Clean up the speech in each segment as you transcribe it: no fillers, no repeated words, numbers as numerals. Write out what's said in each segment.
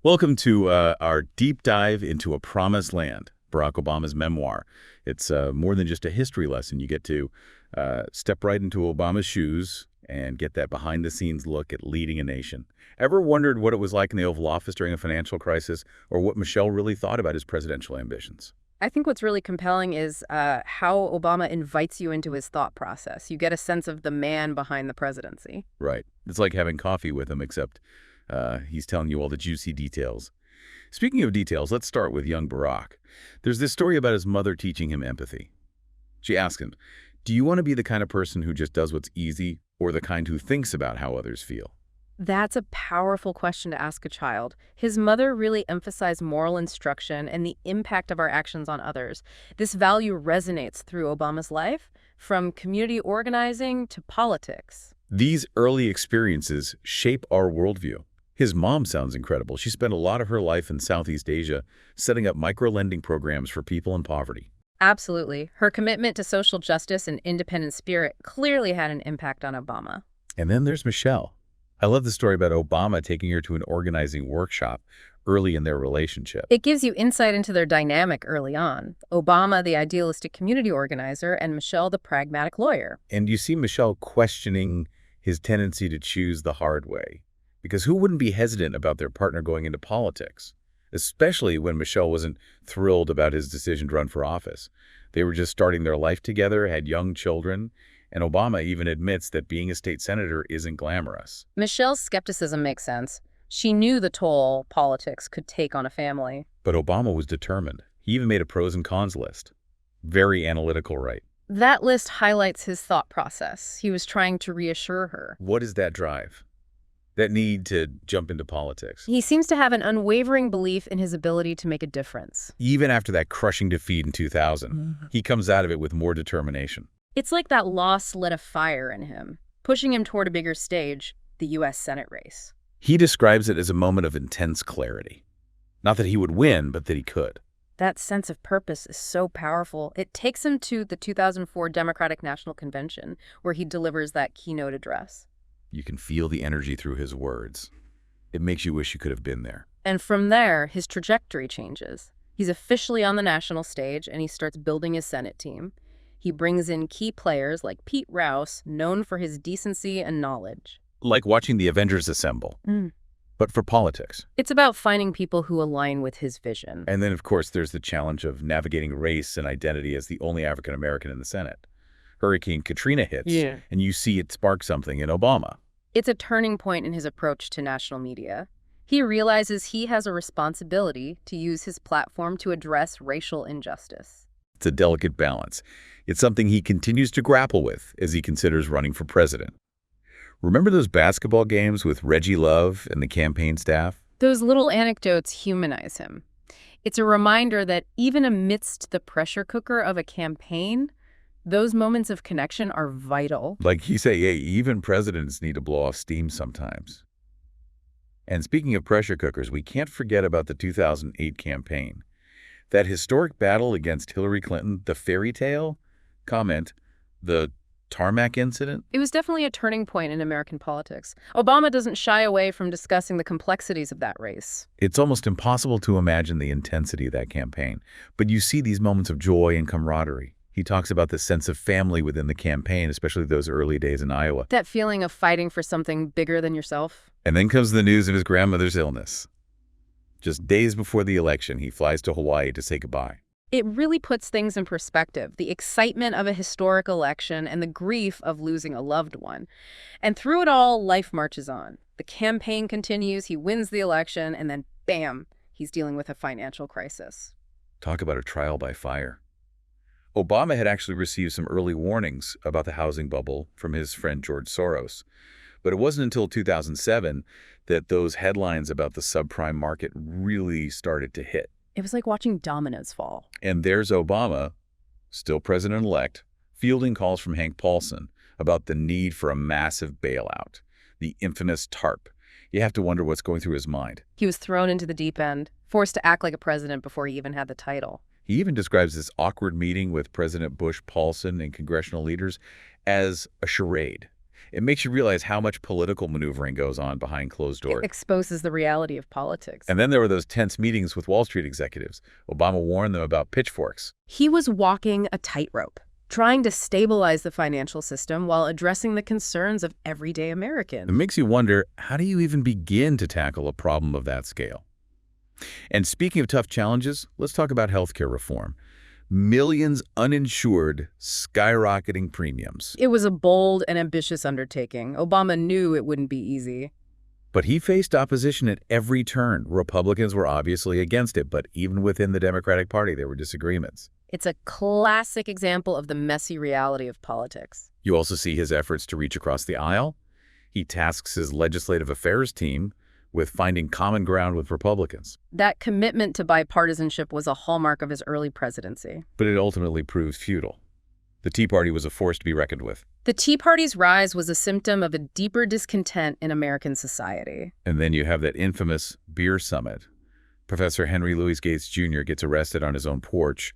Welcome to our deep dive into A Promised Land, Barack Obama's memoir. It's more than just a history lesson. You get to step right into Obama's shoes and get that behind-the-scenes look at leading a nation. Ever wondered what it was like in the Oval Office during a financial crisis, or what Michelle really thought about his presidential ambitions? I think what's really compelling is how Obama invites you into his thought process. You get a sense of the man behind the presidency. Right. It's like having coffee with him, except he's telling you all the juicy details. Speaking of details, let's start with young Barack. There's this story about his mother teaching him empathy. She asked him, "Do you want to be the kind of person who just does what's easy, or the kind who thinks about how others feel?" That's a powerful question to ask a child. His mother really emphasized moral instruction and the impact of our actions on others. This value resonates through Obama's life, from community organizing to politics. These early experiences shape our worldview. His mom sounds incredible. She spent a lot of her life in Southeast Asia setting up micro-lending programs for people in poverty. Absolutely. Her commitment to social justice and independent spirit clearly had an impact on Obama. And then there's Michelle. I love the story about Obama taking her to an organizing workshop early in their relationship. It gives you insight into their dynamic early on. Obama, the idealistic community organizer, and Michelle, the pragmatic lawyer. And you see Michelle questioning his tendency to choose the hard way. Because who wouldn't be hesitant about their partner going into politics? Especially when Michelle wasn't thrilled about his decision to run for office. They were just starting their life together, had young children, and Obama even admits that being a state senator isn't glamorous. Michelle's skepticism makes sense. She knew the toll politics could take on a family. But Obama was determined. He even made a pros and cons list. Very analytical, right? That list highlights his thought process. He was trying to reassure her. What is that drive? That need to jump into politics? He seems to have an unwavering belief in his ability to make a difference. Even after that crushing defeat in 2000, he comes out of it with more determination. It's like that loss lit a fire in him, pushing him toward a bigger stage, the U.S. Senate race. He describes it as a moment of intense clarity. Not that he would win, but that he could. That sense of purpose is so powerful. It takes him to the 2004 Democratic National Convention, where he delivers that keynote address. You can feel the energy through his words. It makes you wish you could have been there. And from there, his trajectory changes. He's officially on the national stage, and he starts building his Senate team. He brings in key players like Pete Rouse, known for his decency and knowledge. Like watching the Avengers assemble, but for politics. It's about finding people who align with his vision. And then, of course, there's the challenge of navigating race and identity as the only African-American in the Senate. Hurricane Katrina hits, and you see it spark something in Obama. It's a turning point in his approach to national media. He realizes he has a responsibility to use his platform to address racial injustice. It's a delicate balance. It's something he continues to grapple with as he considers running for president. Remember those basketball games with Reggie Love and the campaign staff? Those little anecdotes humanize him. It's a reminder that even amidst the pressure cooker of a campaign, those moments of connection are vital. Like he say, hey, even presidents need to blow off steam sometimes. And speaking of pressure cookers, we can't forget about the 2008 campaign. That historic battle against Hillary Clinton, the fairy tale comment, the tarmac incident. It was definitely a turning point in American politics. Obama doesn't shy away from discussing the complexities of that race. It's almost impossible to imagine the intensity of that campaign, but you see these moments of joy and camaraderie. He talks about the sense of family within the campaign, especially those early days in Iowa. That feeling of fighting for something bigger than yourself. And then comes the news of his grandmother's illness. Just days before the election, he flies to Hawaii to say goodbye. It really puts things in perspective, the excitement of a historic election and the grief of losing a loved one. And through it all, life marches on. The campaign continues, he wins the election, and then bam, he's dealing with a financial crisis. Talk about a trial by fire. Obama had actually received some early warnings about the housing bubble from his friend George Soros. But it wasn't until 2007 that those headlines about the subprime market really started to hit. It was like watching dominoes fall. And there's Obama, still president-elect, fielding calls from Hank Paulson about the need for a massive bailout, the infamous TARP. You have to wonder what's going through his mind. He was thrown into the deep end, forced to act like a president before he even had the title. He even describes this awkward meeting with President Bush, Paulson, and congressional leaders as a charade. It makes you realize how much political maneuvering goes on behind closed It doors. exposes the reality of politics. And then there were those tense meetings with Wall Street executives. Obama warned them about pitchforks. He was walking a tightrope, trying to stabilize the financial system while addressing the concerns of everyday It Americans. makes you wonder, how do you even begin to tackle a problem of that scale? And speaking of tough challenges, let's talk about healthcare reform. Millions uninsured, skyrocketing premiums. It was a bold and ambitious undertaking. Obama knew it wouldn't be easy. But he faced opposition at every turn. Republicans were obviously against it, but even within the Democratic Party, there were disagreements. It's a classic example of the messy reality of politics. You also see his efforts to reach across the aisle. He tasks his legislative affairs team with finding common ground with Republicans. That commitment to bipartisanship was a hallmark of his early presidency. But it ultimately proved futile. The Tea Party was a force to be reckoned with. The Tea Party's rise was a symptom of a deeper discontent in American society. And then you have that infamous beer summit. Professor Henry Louis Gates Jr. gets arrested on his own porch.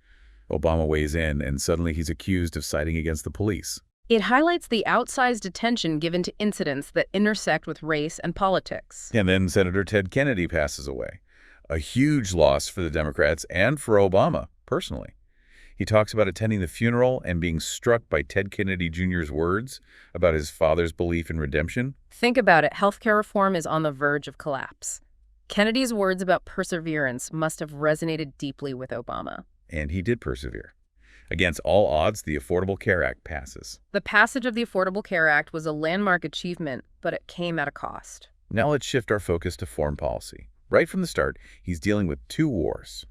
Obama weighs in, and suddenly he's accused of siding against the police. It highlights the outsized attention given to incidents that intersect with race and politics. And then Senator Ted Kennedy passes away. A huge loss for the Democrats and for Obama, personally. He talks about attending the funeral and being struck by Ted Kennedy Jr.'s words about his father's belief in redemption. Think about it. Healthcare reform is on the verge of collapse. Kennedy's words about perseverance must have resonated deeply with Obama. And he did persevere. Against all odds, the Affordable Care Act passes. The passage of the Affordable Care Act was a landmark achievement, but it came at a cost. Now let's shift our focus to foreign policy. Right from the start, he's dealing with two wars,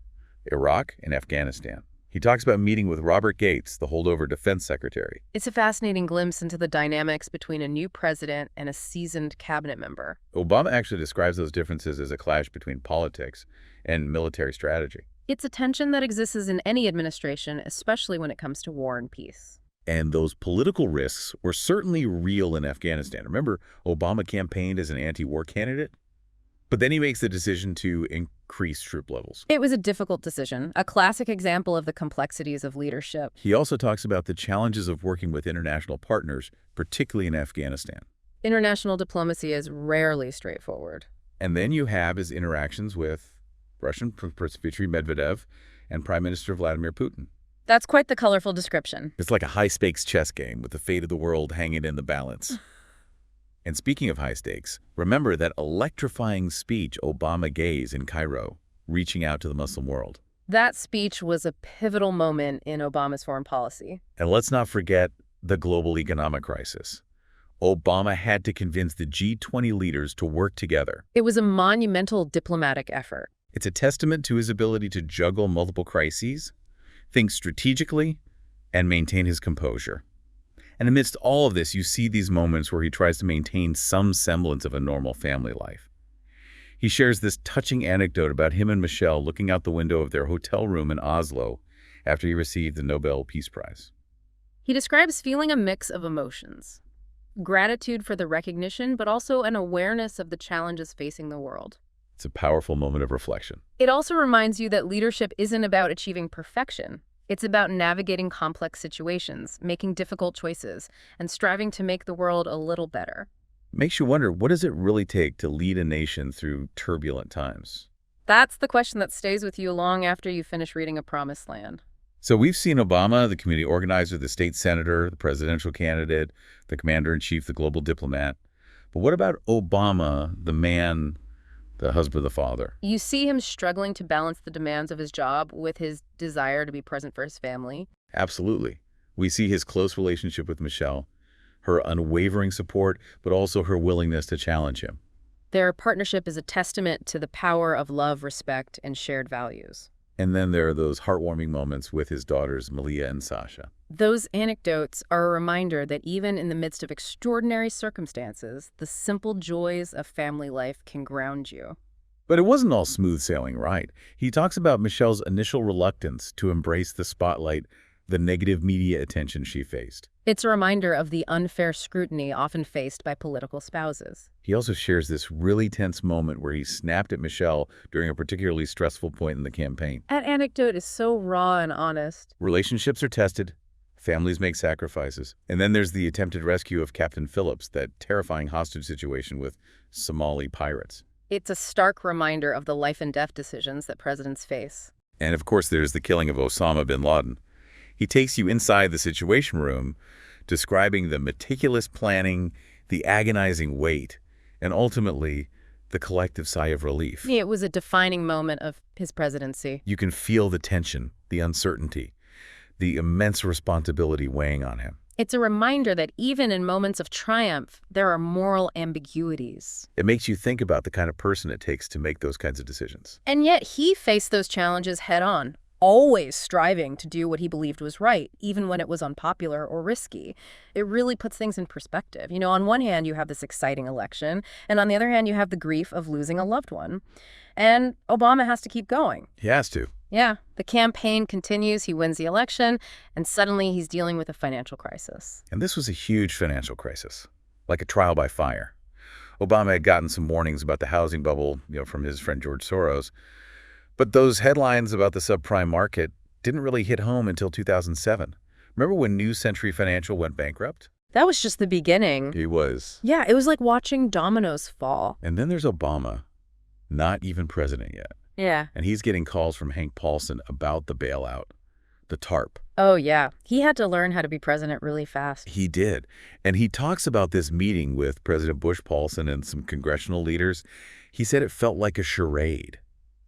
Iraq and Afghanistan. He talks about meeting with Robert Gates, the holdover defense secretary. It's a fascinating glimpse into the dynamics between a new president and a seasoned cabinet member. Obama actually describes those differences as a clash between politics and military strategy. It's a tension that exists in any administration, especially when it comes to war and peace. And those political risks were certainly real in Afghanistan. Remember, Obama campaigned as an anti-war candidate? But then he makes the decision to increase troop levels. It was a difficult decision, a classic example of the complexities of leadership. He also talks about the challenges of working with international partners, particularly in Afghanistan. International diplomacy is rarely straightforward. And then you have his interactions with Russian President Dmitry Medvedev and Prime Minister Vladimir Putin. That's quite the colorful description. It's like a high-stakes chess game with the fate of the world hanging in the balance. And speaking of high stakes, remember that electrifying speech Obama gave in Cairo, reaching out to the Muslim world. That speech was a pivotal moment in Obama's foreign policy. And let's not forget the global economic crisis. Obama had to convince the G20 leaders to work together. It was a monumental diplomatic effort. It's a testament to his ability to juggle multiple crises, think strategically, and maintain his composure. And amidst all of this, you see these moments where he tries to maintain some semblance of a normal family life. He shares this touching anecdote about him and Michelle looking out the window of their hotel room in Oslo after he received the Nobel Peace Prize. He describes feeling a mix of emotions. Gratitude for the recognition, but also an awareness of the challenges facing the world. It's a powerful moment of reflection. It also reminds you that leadership isn't about achieving perfection. It's about navigating complex situations, making difficult choices, and striving to make the world a little better. Makes you wonder, what does it really take to lead a nation through turbulent times? That's the question that stays with you long after you finish reading A Promised Land. So we've seen Obama, the community organizer, the state senator, the presidential candidate, the commander-in-chief, the global diplomat. But what about Obama, the man, the husband, the father? You see him struggling to balance the demands of his job with his desire to be present for his family. Absolutely. We see his close relationship with Michelle, her unwavering support, but also her willingness to challenge him. Their partnership is a testament to the power of love, respect, and shared values. And then there are those heartwarming moments with his daughters, Malia and Sasha. Those anecdotes are a reminder that even in the midst of extraordinary circumstances, the simple joys of family life can ground you. But it wasn't all smooth sailing, right? He talks about Michelle's initial reluctance to embrace the spotlight, the negative media attention she faced. It's a reminder of the unfair scrutiny often faced by political spouses. He also shares this really tense moment where he snapped at Michelle during a particularly stressful point in the campaign. That anecdote is so raw and honest. Relationships are tested, Families make sacrifices. And then there's the attempted rescue of Captain Phillips, that terrifying hostage situation with Somali pirates. It's a stark reminder of the life and death decisions that presidents face. And of course, there's the killing of Osama bin Laden. He takes you inside the Situation Room, describing the meticulous planning, the agonizing wait, and ultimately, the collective sigh of relief. It was a defining moment of his presidency. You can feel the tension, the uncertainty, the immense responsibility weighing on him. It's a reminder that even in moments of triumph, there are moral ambiguities. It makes you think about the kind of person it takes to make those kinds of decisions. And yet he faced those challenges head-on, always striving to do what he believed was right, even when it was unpopular or risky. It really puts things in perspective. On one hand, you have this exciting election, and on the other hand, you have the grief of losing a loved one. And Obama has to keep going. He has to. Yeah, the campaign continues, he wins the election, and suddenly he's dealing with a financial crisis. And this was a huge financial crisis, like a trial by fire. Obama had gotten some warnings about the housing bubble, from his friend George Soros. But those headlines about the subprime market didn't really hit home until 2007. Remember when New Century Financial went bankrupt? That was just the beginning. He was. Yeah, it was like watching dominoes fall. And then there's Obama, not even president yet. Yeah. And he's getting calls from Hank Paulson about the bailout, the TARP. Oh, yeah. He had to learn how to be president really fast. He did. And he talks about this meeting with President Bush Paulson and some congressional leaders. He said it felt like a charade.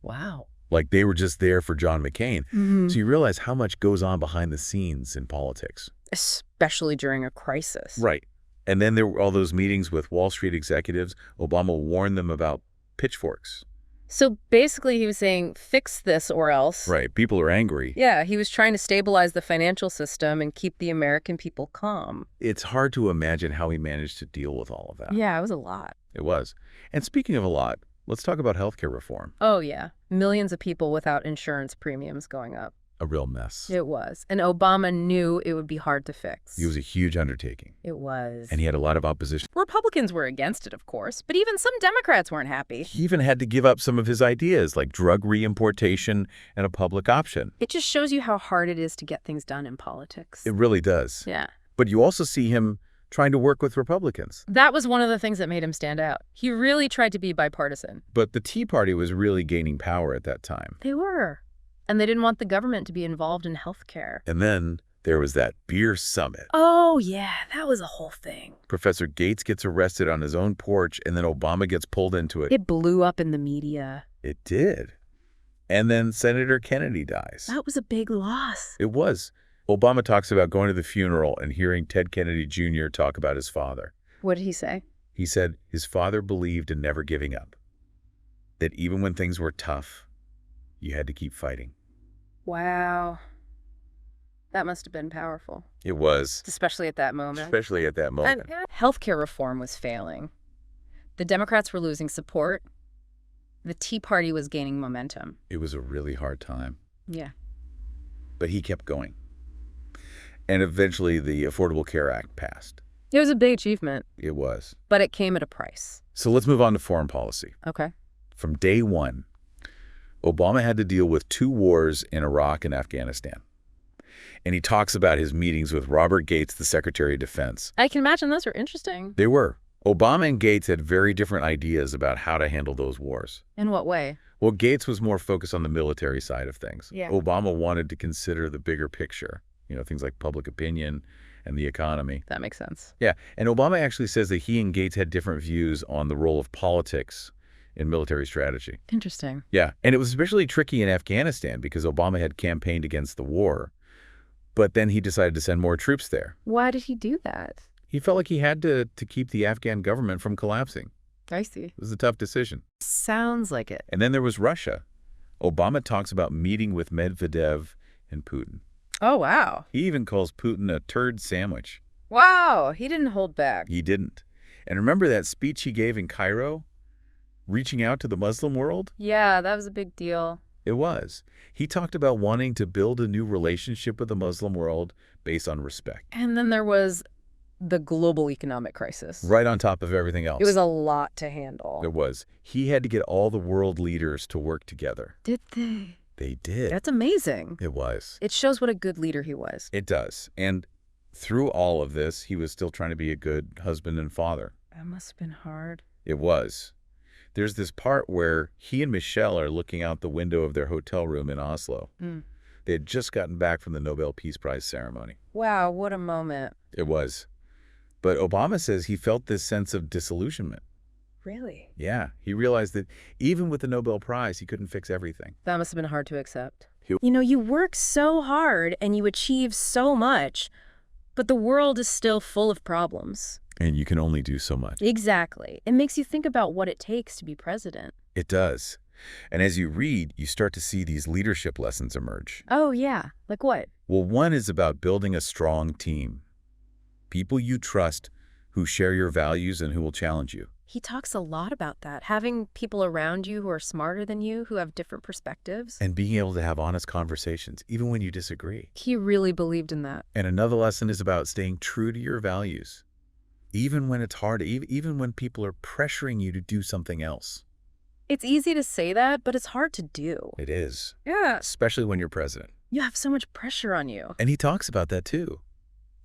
Wow. Like they were just there for John McCain. Mm-hmm. So you realize how much goes on behind the scenes in politics. Especially during a crisis. Right. And then there were all those meetings with Wall Street executives. Obama warned them about pitchforks. So basically he was saying, fix this or else. Right. People are angry. Yeah, he was trying to stabilize the financial system and keep the American people calm. It's hard to imagine how he managed to deal with all of that. Yeah, it was a lot. It was. And speaking of a lot, let's talk about healthcare reform. Oh, yeah. Millions of people without insurance premiums going up. A real mess. It was. And Obama knew it would be hard to fix. It was a huge undertaking. It was. And he had a lot of opposition. Republicans were against it, of course, but even some Democrats weren't happy. He even had to give up some of his ideas, like drug reimportation and a public option. It just shows you how hard it is to get things done in politics. It really does. Yeah. But you also see him trying to work with Republicans. That was one of the things that made him stand out. He really tried to be bipartisan. But the Tea Party was really gaining power at that time. They were. And they didn't want the government to be involved in health care. And then there was that beer summit. Oh, yeah, that was a whole thing. Professor Gates gets arrested on his own porch, and then Obama gets pulled into it. It blew up in the media. It did. And then Senator Kennedy dies. That was a big loss. It was. Obama talks about going to the funeral and hearing Ted Kennedy Jr. talk about his father. What did he say? He said his father believed in never giving up, that even when things were tough, you had to keep fighting. Wow. That must have been powerful. It was. Especially at that moment. Especially at that moment. And healthcare reform was failing. The Democrats were losing support. The Tea Party was gaining momentum. It was a really hard time. Yeah. But he kept going. And eventually the Affordable Care Act passed. It was a big achievement. It was. But it came at a price. So let's move on to foreign policy. Okay. From day one, Obama had to deal with 2 wars in Iraq and Afghanistan. And he talks about his meetings with Robert Gates, the Secretary of Defense. I can imagine those are interesting. They were. Obama and Gates had very different ideas about how to handle those wars. In what way? Well, Gates was more focused on the military side of things. Yeah. Obama wanted to consider the bigger picture, things like public opinion and the economy. That makes sense. Yeah, and Obama actually says that he and Gates had different views on the role of politics in military strategy. Interesting. Yeah, and it was especially tricky in Afghanistan because Obama had campaigned against the war, but then he decided to send more troops there. Why did he do that? He felt like he had to keep the Afghan government from collapsing. I see. It was a tough decision. Sounds like it. And then there was Russia. Obama talks about meeting with Medvedev and Putin. Oh, wow. He even calls Putin a turd sandwich. Wow, he didn't hold back. He didn't. And remember that speech he gave in Cairo, reaching out to the Muslim world? Yeah, that was a big deal. It was. He talked about wanting to build a new relationship with the Muslim world based on respect. And then there was the global economic crisis. Right on top of everything else. It was a lot to handle. It was. He had to get all the world leaders to work together. Did they? They did. That's amazing. It was. It shows what a good leader he was. It does. And through all of this, he was still trying to be a good husband and father. That must have been hard. It was. There's this part where he and Michelle are looking out the window of their hotel room in Oslo. They had just gotten back from the Nobel Peace Prize ceremony. Wow, what a moment. It was. But Obama says he felt this sense of disillusionment. Really? Yeah, he realized that even with the Nobel Prize, he couldn't fix everything. That must have been hard to accept. You know, you work so hard and you achieve so much, but the world is still full of problems. And you can only do so much. Exactly. It makes you think about what it takes to be president. It does. And as you read, you start to see these leadership lessons emerge. Oh, yeah. Like what? Well, one is about building a strong team. People you trust who share your values and who will challenge you. He talks a lot about that, having people around you who are smarter than you, who have different perspectives. And being able to have honest conversations, even when you disagree. He really believed in that. And another lesson is about staying true to your values. Even when it's hard, even when people are pressuring you to do something else. It's easy to say that, but it's hard to do. It is. Yeah. Especially when you're president. You have so much pressure on you. And he talks about that too.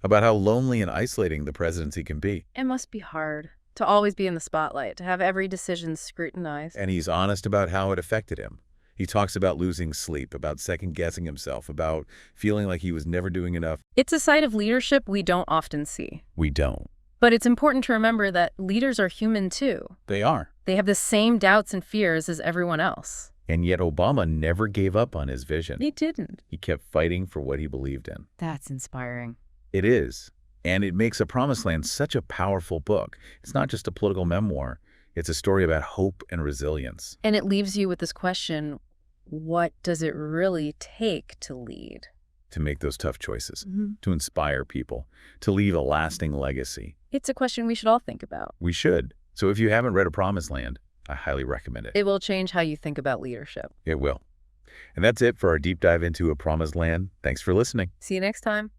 About how lonely and isolating the presidency can be. It must be hard to always be in the spotlight, to have every decision scrutinized. And he's honest about how it affected him. He talks about losing sleep, about second-guessing himself, about feeling like he was never doing enough. It's a side of leadership we don't often see. We don't. But it's important to remember that leaders are human too. They are. They have the same doubts and fears as everyone else. And yet Obama never gave up on his vision. He didn't. He kept fighting for what he believed in. That's inspiring. It is. And it makes A Promised Land such a powerful book. It's not just a political memoir. It's a story about hope and resilience. And it leaves you with this question, what does it really take to lead? To make those tough choices, to inspire people, to leave a lasting legacy. It's a question we should all think about. We should. So if you haven't read A Promised Land, I highly recommend it. It will change how you think about leadership. It will. And that's it for our deep dive into A Promised Land. Thanks for listening. See you next time.